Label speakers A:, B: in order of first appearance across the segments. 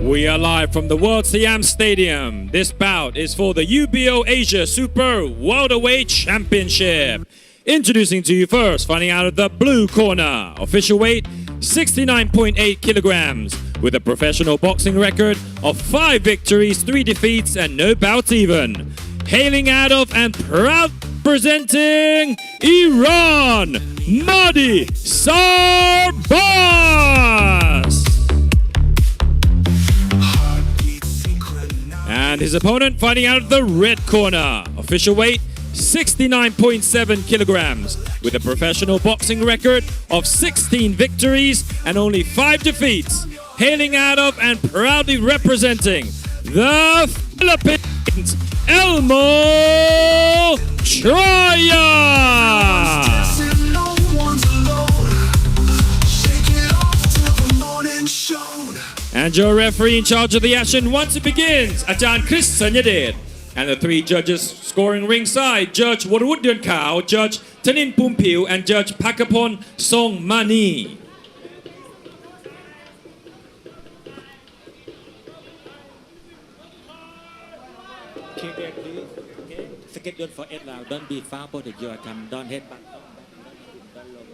A: We are live from the World Siam Stadium. This bout is for the UBO Asia Super Welterweight Championship. Introducing to you first, fighting out of the blue corner, official weight 69.8 kilograms, with a professional boxing record of 5 victories, 3 defeats, and no bouts even. Hailing out of and proud presenting Iran, Mahdi Sarbaz. And his opponent fighting out of the red corner, official weight 69.7 kilograms, with a professional boxing record of 16 victories and only 5 defeats, hailing out of and proudly representing the Philippines, Elmo Traya. And your referee in charge of the action once it begins, Ajahn Chris Sanyadet. And the 3 judges scoring ringside, Judge Warwood Dun Khao, Judge Tanin Pumpiu, and Judge Pakapon Song Mani.
B: Keep there, please. Okay. Schedule for 8 rounds. Don't be far for the your time. Don't head back. Don't lower.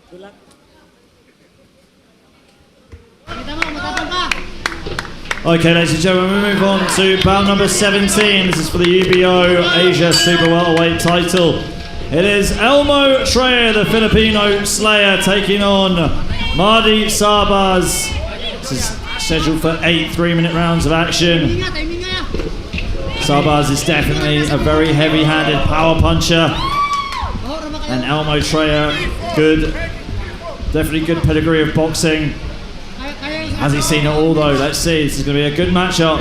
B: Good luck.
C: Okay, ladies and gentlemen, we move on to bout number 17. This is for the UBO Asia Super Welterweight title. It is Elmo Traya, the Filipino Slayer, taking on Mahdi Sarbaz. This is scheduled for 8 3-minute rounds of action. Sarbaz is definitely a very heavy-handed power puncher, and Elmo Traya, definitely good pedigree of boxing. Has he seen it all though? Let's see. This is going to be a good matchup.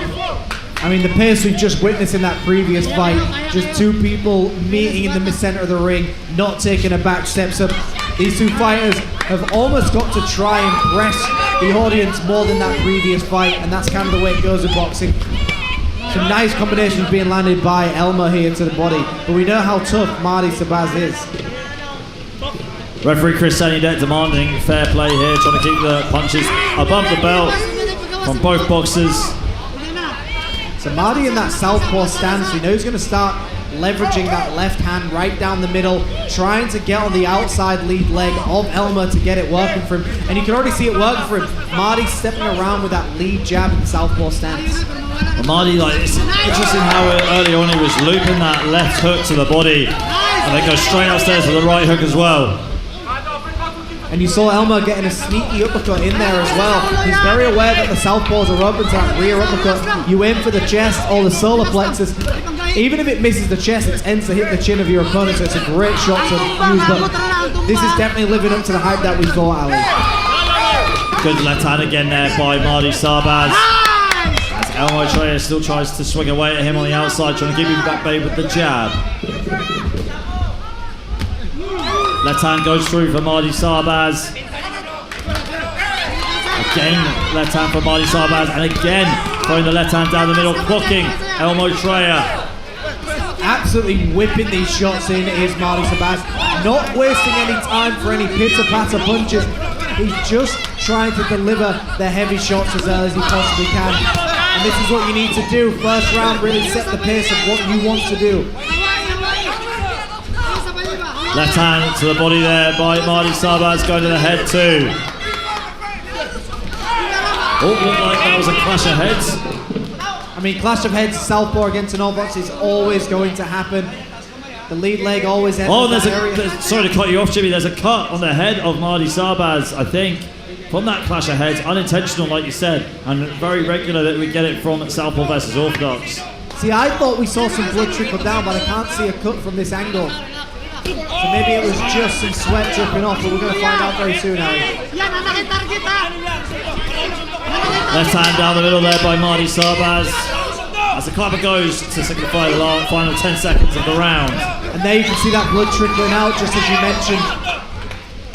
D: I mean, the pace we've just witnessed in that previous fight, just 2 people meeting in the mid-center of the ring, not taking a back steps up. These 2 fighters have almost got to try and impress the audience more than that previous fight, and that's kind of the way it goes in boxing. Some nice combinations being landed by Elmo here to the body, but we know how tough Mahdi Sarbaz is.
C: Referee Chris Sanyadet demanding fair play here, trying to keep the punches above the belt from both boxers.
D: So Mahdi in that southpaw stance, we know he's going to start leveraging that left hand right down the middle, trying to get on the outside lead leg of Elmo to get it working for him. And you can already see it working for him. Mahdi stepping around with that lead jab in the southpaw stance.
C: Well, Mahdi, it's interesting how early on he was looping that left hook to the body, and then goes straight upstairs with the right hook as well.
D: And you saw Elmo getting a sneaky uppercut in there as well. He's very aware that the southpaws are open to that rear uppercut. You aim for the chest or the solar plexus. Even if it misses the chest, it tends to hit the chin of your opponent, so it's a great shot to use. But this is definitely living up to the hype that we thought, Ali.
C: Good left hand again there by Mahdi Sarbaz. As Elmo Traya still tries to swing away at him on the outside, trying to give him back bay with the jab. Left hand goes through for Mahdi Sarbaz. Again, left hand for Mahdi Sarbaz, and again throwing the left hand down the middle, blocking Elmo Traya.
D: Absolutely whipping these shots in is Mahdi Sarbaz. Not wasting any time for any pitter-patter punches. He's just trying to deliver the heavy shots as early as he possibly can. And this is what you need to do. First round, really set the pace of what you want to do.
C: Left hand to the body there by Mahdi Sarbaz, going to the head too. Oh, looked like that was a clash of heads.
D: I mean, clash of heads, southpaw against an orthodox is always going to happen. The lead leg always ends.
C: Oh, sorry to cut you off, Jimmy. There's a cut on the head of Mahdi Sarbaz, I think, from that clash of heads. Unintentional, like you said, and very regular that we get it from southpaw versus orthodox.
D: See, I thought we saw some blood trickle down, but I can't see a cut from this angle. So maybe it was just some sweat dripping off, but we're going to find out very soon, Harry.
C: Left hand down the middle there by Mahdi Sarbaz, as the clapper goes to signify the final 10 seconds of the round.
D: And there you can see that blood trickling out, just as you mentioned.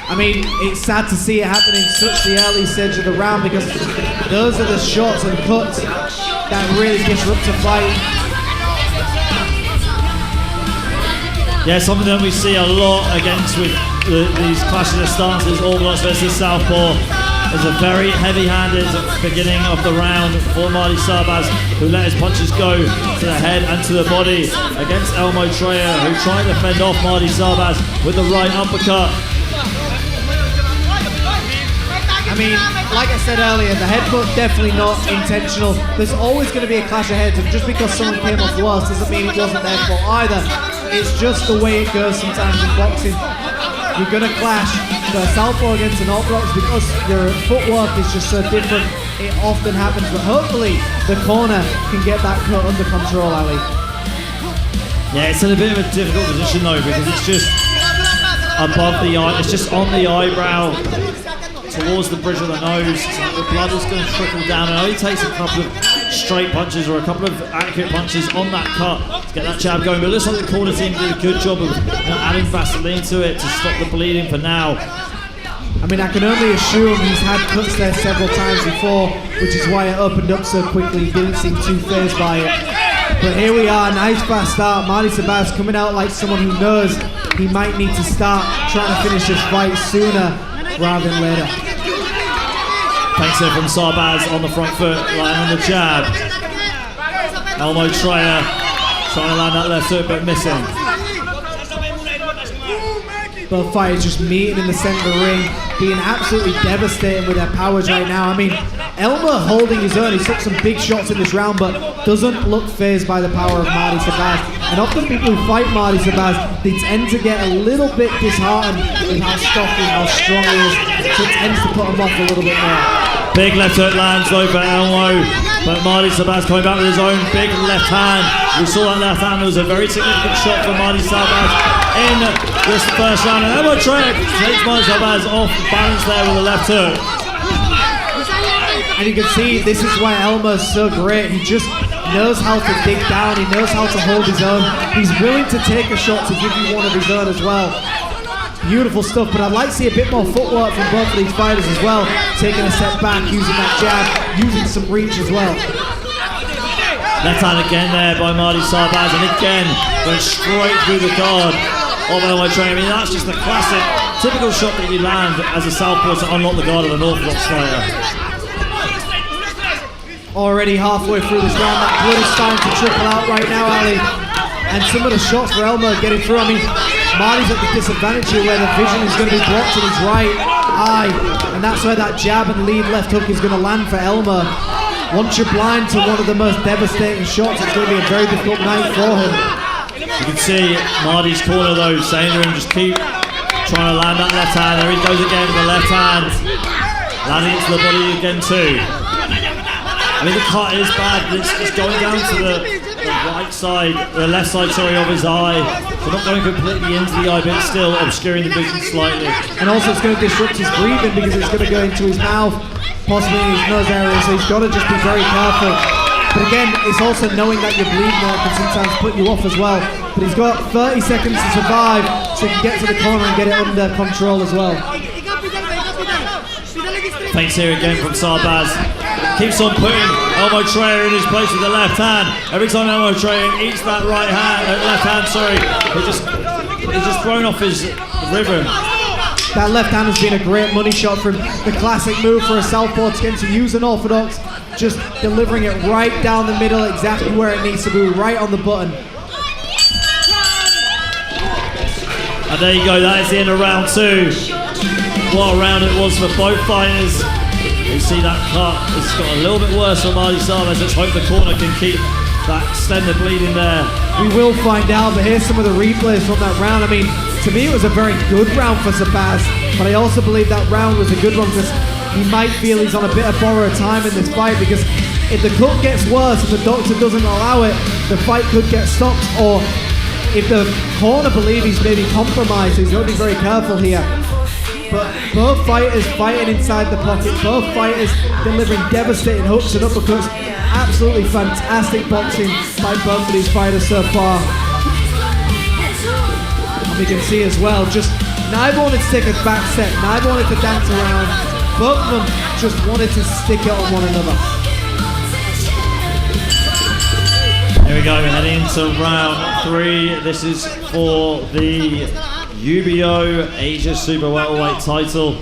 D: I mean, it's sad to see it happening such the early stage of the round, because those are the shots and cuts that really disrupt a fight.
C: Yeah, something that we see a lot against with these clashes of stances, orthodox versus southpaw, was a very heavy-handed beginning of the round for Mahdi Sarbaz, who let his punches go to the head and to the body against Elmo Traya, who tried to fend off Mahdi Sarbaz with the right uppercut.
D: I mean, like I said earlier, the headbutt definitely not intentional. There's always going to be a clash of heads, and just because someone came off worse doesn't mean it wasn't their fault either. It's just the way it goes sometimes in boxing. You're going to clash. The southpaw against an orthodox, because your footwork is just so different, it often happens. But hopefully the corner can get that cut under control, Ali.
C: Yeah, it's in a bit of a difficult position though, because it's just above the eye, it's just on the eyebrow, towards the bridge of the nose, so the blood is going to trickle down. It only takes a couple of straight punches or a couple of accurate punches on that cut to get that jab going. But it looks like the corner team did a good job of adding Vaseline to it to stop the bleeding for now.
D: I mean, I can only assume he's had cuts there several times before, which is why it opened up so quickly. He didn't seem too fazed by it. But here we are, nice fast start. Mahdi Sarbaz coming out like someone who knows he might need to start trying to finish this fight sooner rather than later.
C: Thanks there from Sarbaz on the front foot, landing on the jab. Elmo Traya trying to land that left hook, but missing.
D: Both fighters just meeting in the centre of the ring, being absolutely devastating with their powers right now. I mean, Elmo holding his own. He's took some big shots in this round, but doesn't look fazed by the power of Mahdi Sarbaz. And often people who fight Mahdi Sarbaz, they tend to get a little bit disheartened with how stocky, how strong he is. So it tends to put him off a little bit more.
C: Big left hook lands though for Elmo, but Mahdi Sarbaz coming back with his own big left hand. We saw that left hand. It was a very significant shot for Mahdi Sarbaz in this first round. And Elmo Traya takes Mahdi Sarbaz off balance there with a left hook.
D: And you can see this is why Elmo's so great. He just knows how to dig down. He knows how to hold his own. He's willing to take a shot to give you one of his own as well. Beautiful stuff, but I'd like to see a bit more footwork from both of these fighters as well. Taking a step back, using that jab, using some reach as well.
C: Left hand again there by Mahdi Sarbaz, and again went straight through the guard of Elmo Traya. I mean, that's just the classic, typical shot that you land as a southpaw to unlock the guard of an orthodox fighter.
D: Already halfway through this round, that blood is starting to trickle out right now, Ali. And some of the shots for Elmo getting through. I mean, Mahdi's at the disadvantage here where the vision is going to be blocked in his right eye. And that's where that jab and lead left hook is going to land for Elmo. Once you're blind to one of the most devastating shots, it's going to be a very difficult night for him.
C: You can see Mahdi's corner though, saying to him, just keep trying to land that left hand. There he goes again with the left hand. Landing into the body again too. I mean, the cut is bad, but it's going down to the right side, the left side, sorry, of his eye. So not going completely into the eye, but it's still obscuring the vision slightly.
D: And also it's going to disrupt his breathing because it's going to go into his mouth, possibly in his nose area, so he's got to just be very careful. But again, it's also knowing that you're bleeding out can sometimes put you off as well. But he's got 30 seconds to survive, so he can get to the corner and get it under control as well.
C: Thanks here again from Sarbaz. Keeps on putting Elmo Traya in his place with the left hand. Every time Elmo Traya eats that right hand, left hand, sorry, he's just thrown off his rhythm.
D: That left hand has been a great money shot from the classic move for a southpaw to use an orthodox, just delivering it right down the middle, exactly where it needs to be, right on the button.
C: And there you go, that is the end of round two. What a round it was for both fighters. You see that cut, it's got a little bit worse for Mahdi Sarbaz. Let's hope the corner can keep that stem of bleeding there.
D: We will find out, but here's some of the replays from that round. I mean, to me it was a very good round for Sarbaz, but I also believe that round was a good one because he might feel he's on a bit of borrowed time in this fight, because if the cut gets worse and the doctor doesn't allow it, the fight could get stopped, or if the corner believe he's maybe compromised, he's got to be very careful here. But both fighters fighting inside the pocket, both fighters delivering devastating hooks and uppercuts. Absolutely fantastic boxing by both of these fighters so far. And we can see as well, just neither wanted to take a back step, neither wanted to dance around. Both of them just wanted to stick it on one another.
C: Here we go, we're heading into round three. This is for the UBO Asia Super Welterweight title.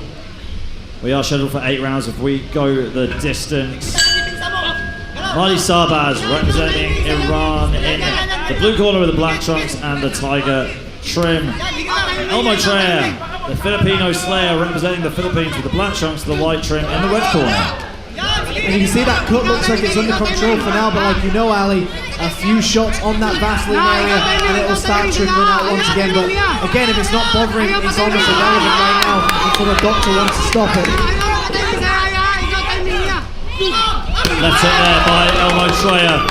C: We are scheduled for 8 rounds if we go the distance. Mahdi Sarbaz representing Iran in the blue corner with the black trunks and the tiger trim. Elmo Traya, the Filipino slayer, representing the Philippines with the black trunks and the white trim in the red corner.
D: And you can see that cut looks like it's under control for now, but like you know, Ali, a few shots on that Vaseline area and it will start trickling out once again. But again, if it's not bothering, it's almost irrelevant right now until the doctor wants to stop it.
C: Left hit there by Elmo Traya.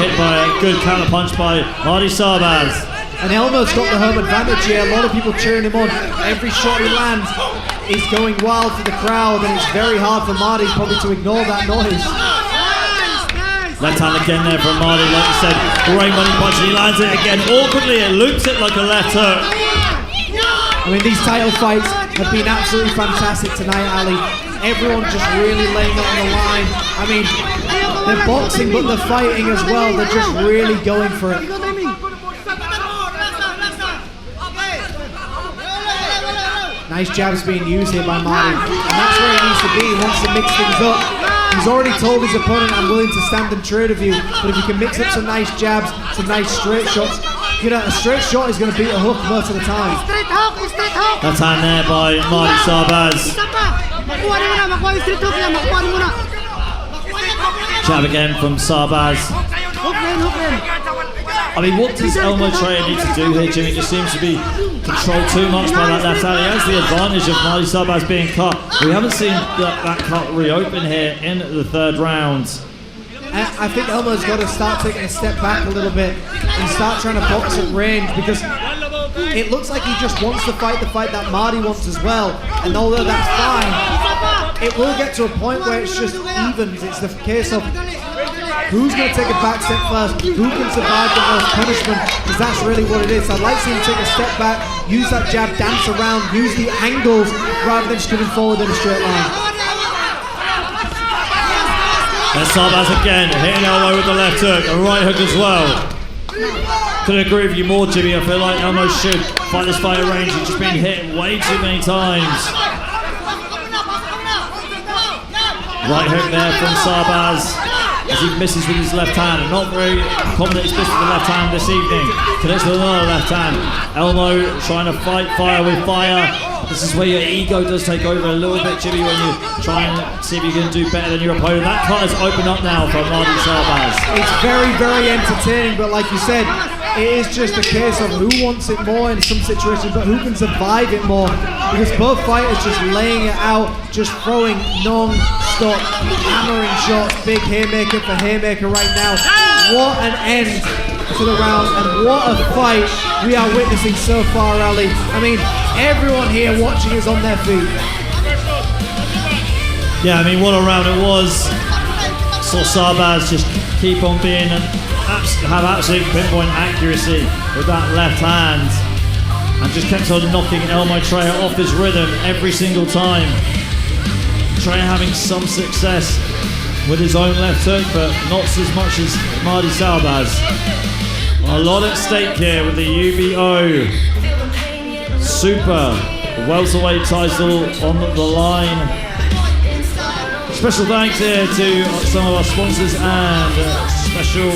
C: Hit by a good counter punch by Mahdi Sarbaz.
D: And Elmo's got the home advantage here. A lot of people cheering him on. Every shot he lands is going wild for the crowd, and it's very hard for Mahdi probably to ignore that noise.
C: Left hand again there from Mahdi, like you said. Great money punch, and he lands it again awkwardly. It loops it like a left hook.
D: I mean, these title fights have been absolutely fantastic tonight, Ali. Everyone just really laying it on the line. I mean, they're boxing, but they're fighting as well. They're just really going for it. Nice jabs being used here by Mahdi. And that's where he needs to be. He wants to mix things up. He's already told his opponent, I'm willing to stand and trade with you. But if you can mix up some nice jabs, some nice straight shots, you know, a straight shot is going to beat a hook most of the time.
C: Left hand there by Mahdi Sarbaz. Jab again from Sarbaz. I mean, what does Elmo Traya need to do here, Jimmy? It just seems to be controlled too much by that left hand. He has the advantage of Mahdi Sarbaz being cut. We haven't seen that cut reopen here in the 3rd round.
D: I think Elmo's got to start taking a step back a little bit and start trying to box at range, because it looks like he just wants to fight the fight that Mahdi wants as well. And although that's fine, it will get to a point where it's just evens. It's the case of who's going to take a back step first, who can survive the most punishment, because that's really what it is. I'd like to see him take a step back, use that jab, dance around, use the angles rather than just coming forward in a straight line.
C: There's Sarbaz again, hitting Elmo with the left hook, a right hook as well. Couldn't agree with you more, Jimmy. I feel like Elmo should fight this fight at range. He's just been hit way too many times. Right hook there from Sarbaz as he misses with his left hand. Not very confident he's missed with the left hand this evening. Connects with another left hand. Elmo trying to fight fire with fire. This is where your ego does take over a little bit, Jimmy, when you try and see if you can do better than your opponent. That cut has opened up now for Mahdi Sarbaz.
D: It's very, very entertaining, but like you said, it is just a case of who wants it more in some situations, but who can survive it more. Because both fighters just laying it out, just throwing non-stop, hammering shots, big haymaker for haymaker right now. What an end to the round, and what a fight we are witnessing so far, Ali. I mean, everyone here watching is on their feet.
C: Yeah, I mean, what a round it was. Saw Sarbaz just keep on being have absolute pinpoint accuracy with that left hand, and just kept on knocking Elmo Traya off his rhythm every single time. Traya having some success with his own left hook, but not as much as Mahdi Sarbaz. A lot at stake here with the UBO Super Welterweight title on the line. Special thanks here to some of our sponsors and special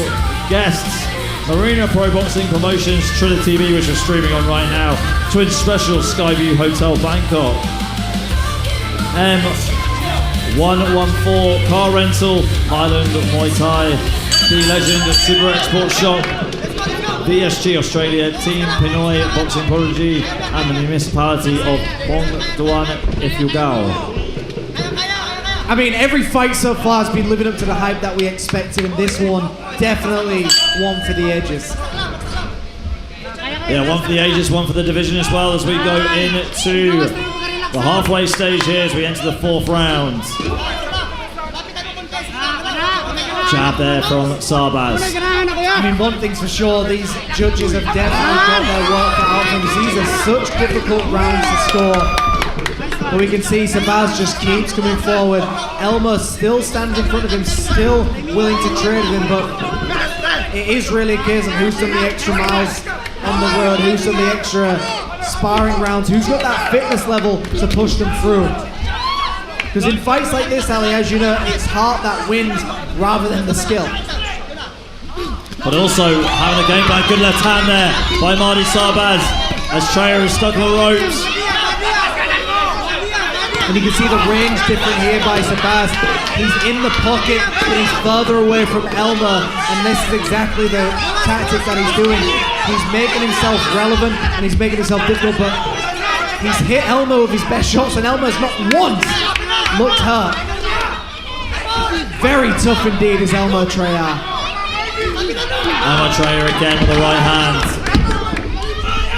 C: guests. Marina Pro Boxing Promotions, Triller TV, which we're streaming on right now. Twin Special, Skyview Hotel Bangkok. M114 Car Rental, Highland Muay Thai, The Legend Super Export Shop, VSG Australia, Team Pinoy Boxing Prodigy, and the municipality of Bong Duan Ifugao.
D: I mean, every fight so far has been living up to the hype that we expected, and this one definitely one for the ages.
C: Yeah, one for the ages, one for the division as well, as we go into the halfway stage here as we enter the 4th round. Jab there from Sarbaz.
D: I mean, one thing's for sure, these judges have definitely got their work cut out for them. These are such difficult rounds to score. But we can see Sarbaz just keeps coming forward. Elmo still stands in front of him, still willing to trade with him, but it is really a case of who's done the extra miles on the road, who's done the extra sparring rounds, who's got that fitness level to push them through. Because in fights like this, Ali, as you know, it's heart that wins rather than the skill.
C: But also having a game plan, good left hand there by Mahdi Sarbaz as Traya is stuck on the ropes.
D: And you can see the range different here by Sarbaz. He's in the pocket, but he's further away from Elmo, and this is exactly the tactic that he's doing. He's making himself relevant, and he's making himself difficult, but he's hit Elmo with his best shots, and Elmo's not once looked hurt. Very tough indeed is Elmo Traya.
C: Elmo Traya again with the right hand.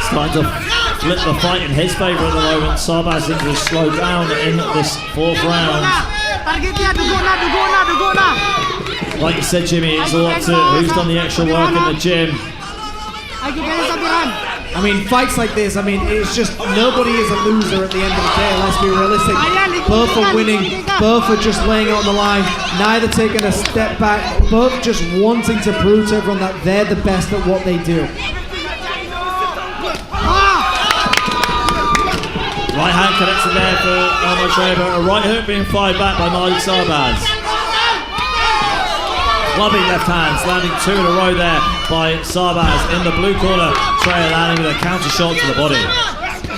C: Starting to flip the fight in his favour at the moment. Sarbaz seems to slow down in this fourth round. Like you said, Jimmy, it's all up to who's done the extra work in the gym.
D: I mean, fights like this, I mean, it's just nobody is a loser at the end of the day, let's be realistic. Both are winning, both are just laying it on the line, neither taking a step back, both just wanting to prove to everyone that they're the best at what they do.
C: Right hand connected there for Elmo Traya, but a right hook being fired back by Mahdi Sarbaz. Clubbing left hands, landing two in a row there by Sarbaz in the blue corner. Traya landing with a counter shot to the body.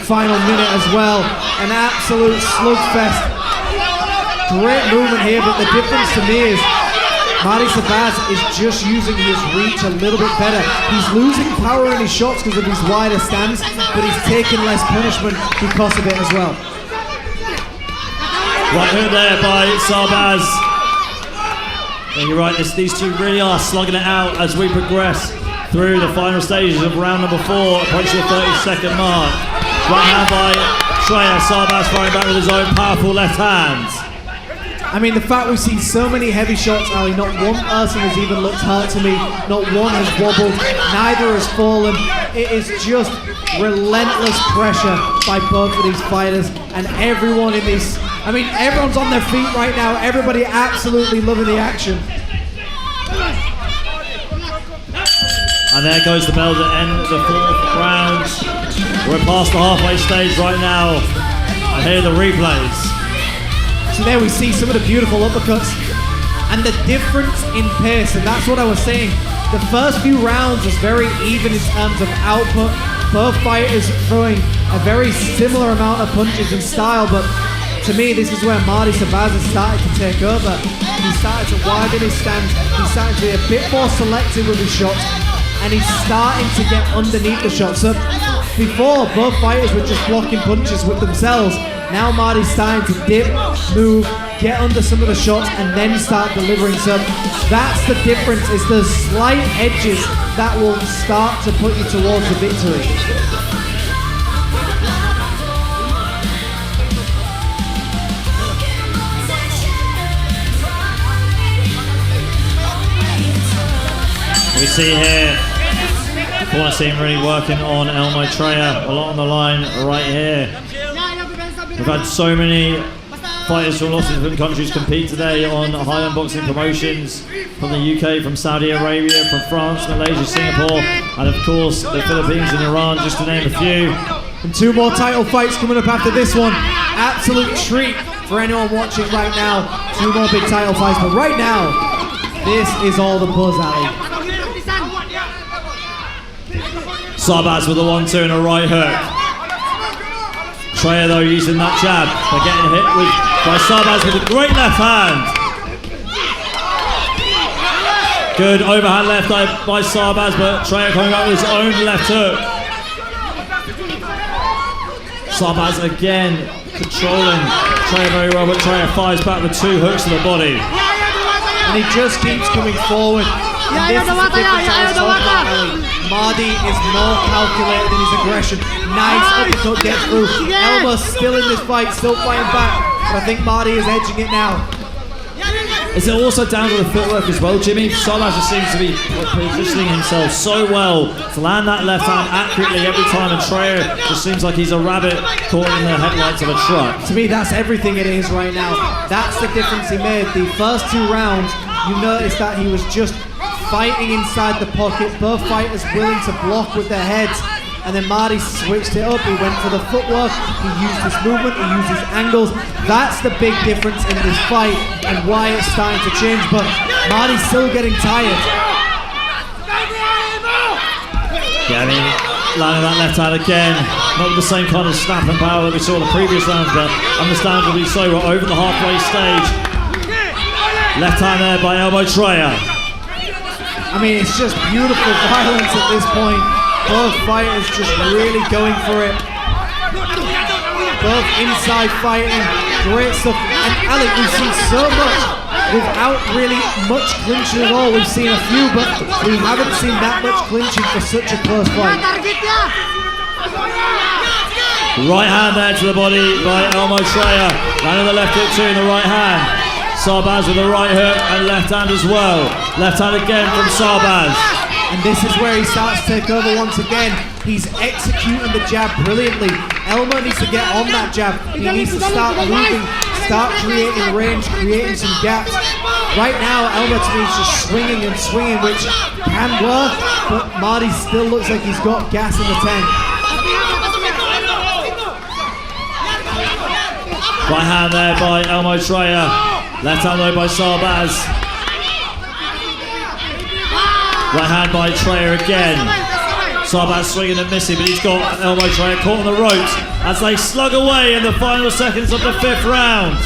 D: Final minute as well, an absolute slugfest. Great movement here, but the difference to me is Mahdi Sarbaz is just using his reach a little bit better. He's losing power in his shots because of his wider stance, but he's taking less punishment because of it as well.
C: Right hook there by Sarbaz. Yeah, you're right, these two really are slugging it out as we progress through the final stages of round number 4, approaching the 30-second mark. Right hand by Traya, Sarbaz firing back with his own powerful left hands.
D: I mean, the fact we've seen so many heavy shots, Ali, not one person has even looked hurt to me, not one has wobbled, neither has fallen. It is just relentless pressure by both of these fighters, and everyone in this, I mean, everyone's on their feet right now, everybody absolutely loving the action.
C: And there goes the bell to end the 4th round. We're past the halfway stage right now, and here are the replays.
D: So there we see some of the beautiful uppercuts and the difference in pace, and that's what I was saying. The first few rounds was very even in terms of output. Both fighters throwing a very similar amount of punches and style, but to me this is where Mahdi Sarbaz has started to take over. He started to widen his stance, he's starting to be a bit more selective with his shots, and he's starting to get underneath the shots. So before, both fighters were just blocking punches with themselves. Now Mahdi's starting to dip, move, get under some of the shots, and then start delivering. So that's the difference, is the slight edges that will start to put you towards the victory.
C: We see here, corner team really working on Elmo Traya, a lot on the line right here. We've had so many fighters from lots of different countries compete today on Highland Boxing Promotions, from the UK, from Saudi Arabia, from France, Malaysia, Singapore, and of course the Philippines and Iran, just to name a few.
D: And 2 more title fights coming up after this one. Absolute treat for anyone watching right now. 2 more big title fights, but right now, this is all the buzz, Ali.
C: Sarbaz with a 1-2 and a right hook. Traya though using that jab, but getting hit by Sarbaz with a great left hand. Good overhand left by Sarbaz, but Traya coming out with his own left hook. Sarbaz again controlling Traya very well, but Traya fires back with 2 hooks to the body.
D: And he just keeps coming forward. And this is the difference I was talking about, Ali. Mahdi is more calculated in his aggression. Nice uppercut gets through. Elmo's still in this fight, still fighting back. But I think Mahdi is edging it now.
C: Is it also down to the footwork as well, Jimmy? Sarbaz just seems to be positioning himself so well to land that left hand accurately every time, and Traya just seems like he's a rabbit caught in the headlights of a truck.
D: To me, that's everything it is right now. That's the difference he made. The first 2 rounds, you noticed that he was just fighting inside the pocket, both fighters willing to block with their heads, and then Mahdi switched it up. He went for the footwork, he used his movement, he used his angles. That's the big difference in this fight and why it's starting to change, but Mahdi's still getting tired.
C: Yeah, I mean, landing that left hand again, not with the same kind of snap and power that we saw in the previous round, but understandably so. We're over the halfway stage. Left hand there by Elmo Traya.
D: I mean, it's just beautiful violence at this point. Both fighters just really going for it. Both inside fighting, great stuff. And Alec, we've seen so much without really much clinching at all. We've seen a few, but we haven't seen that much clinching for such a close fight.
C: Right hand there to the body by Elmo Traya. Landing the left hook too in the right hand. Sarbaz with the right hook and left hand as well. Left hand again from Sarbaz.
D: And this is where he starts to take over once again. He's executing the jab brilliantly. Elmo needs to get on that jab. He needs to start moving, start creating range, creating some gaps. Right now, Elmo to me is just swinging and swinging, which can work, but Mahdi still looks like he's got gas in the tank.
C: Right hand there by Elmo Traya. Left hand though by Sarbaz. Right hand by Traya again. Sarbaz swinging and missing, but he's got Elmo Traya caught on the ropes as they slug away in the final seconds of the 5th round.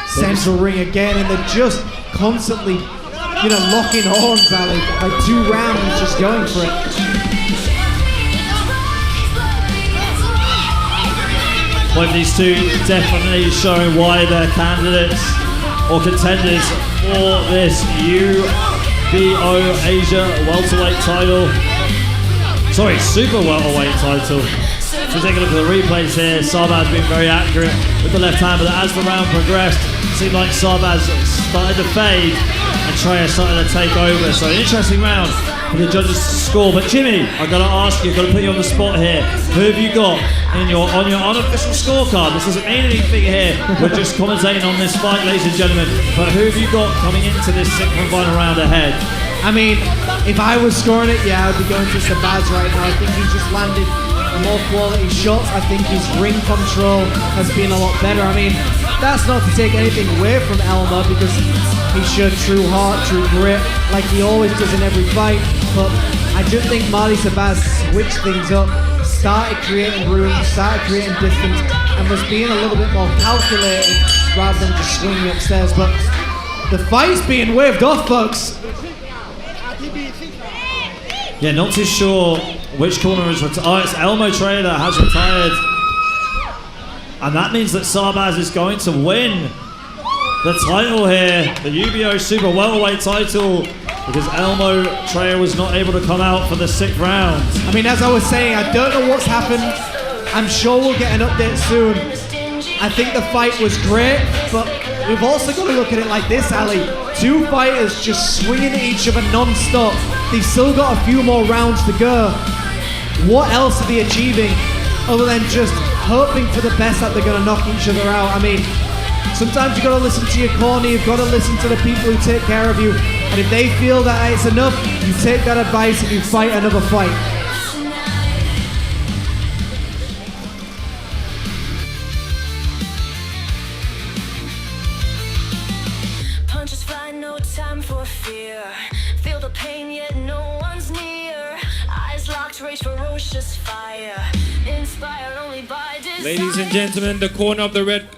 D: Central ring again, and they're just constantly, locking horns, Ali. Like 2 rounds, just going for it.
C: Both these two definitely showing why they're candidates or contenders for this UBO Asia welterweight title. Sorry, super welterweight title. So take a look at the replays here. Sarbaz being very accurate with the left hand, but as the round progressed, it seemed like Sarbaz started to fade and Traya started to take over. So an interesting round for the judges to score. But Jimmy, I've got to ask you, I've got to put you on the spot here. Who have you got on your unofficial scorecard? This doesn't mean anything here. We're just commentating on this fight, ladies and gentlemen. But who have you got coming into this 6th and final round ahead?
D: I mean, if I was scoring it, I would be going to Sarbaz right now. I think he's just landed more quality shots. I think his ring control has been a lot better. I mean, that's not to take anything away from Elmo because he showed true heart, true grit, like he always does in every fight. But I just think Mahdi Sarbaz switched things up, started creating room, started creating distance, and was being a little bit more calculated rather than just swinging upstairs. But the fight's being waved off, folks.
C: Yeah, not too sure which corner is retired. Oh, it's Elmo Traya that has retired. And that means that Sarbaz is going to win the title here, the UBO Super Welterweight title, because Elmo Traya was not able to come out for the 6th round.
D: I mean, as I was saying, I don't know what's happened. I'm sure we'll get an update soon. I think the fight was great, but we've also got to look at it like this, Ali. 2 fighters just swinging at each other non-stop. They've still got a few more rounds to go. What else are they achieving other than just hoping for the best that they're going to knock each other out? I mean, sometimes you've got to listen to your corner, you've got to listen to the people who take care of you. And if they feel that it's enough, you take that advice and you fight another fight.
E: Punches fly, no time for fear. Feel the pain, yet no one's near. Eyes locked, rage ferocious fire. Inspired only by desire.
A: Ladies and gentlemen, the corner of the red.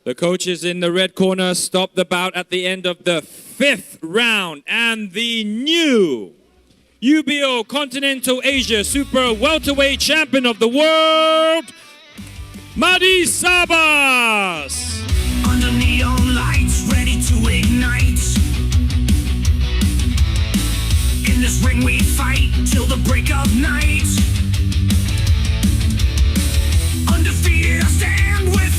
A: The coaches in the red corner stopped the bout at the end of the 5th round. And the new UBO Continental Asia Super Welterweight Champion of the World, Mahdi Sarbaz.
F: Under neon lights, ready to ignite. In this ring we fight till the break of night. Undefeated, I stand with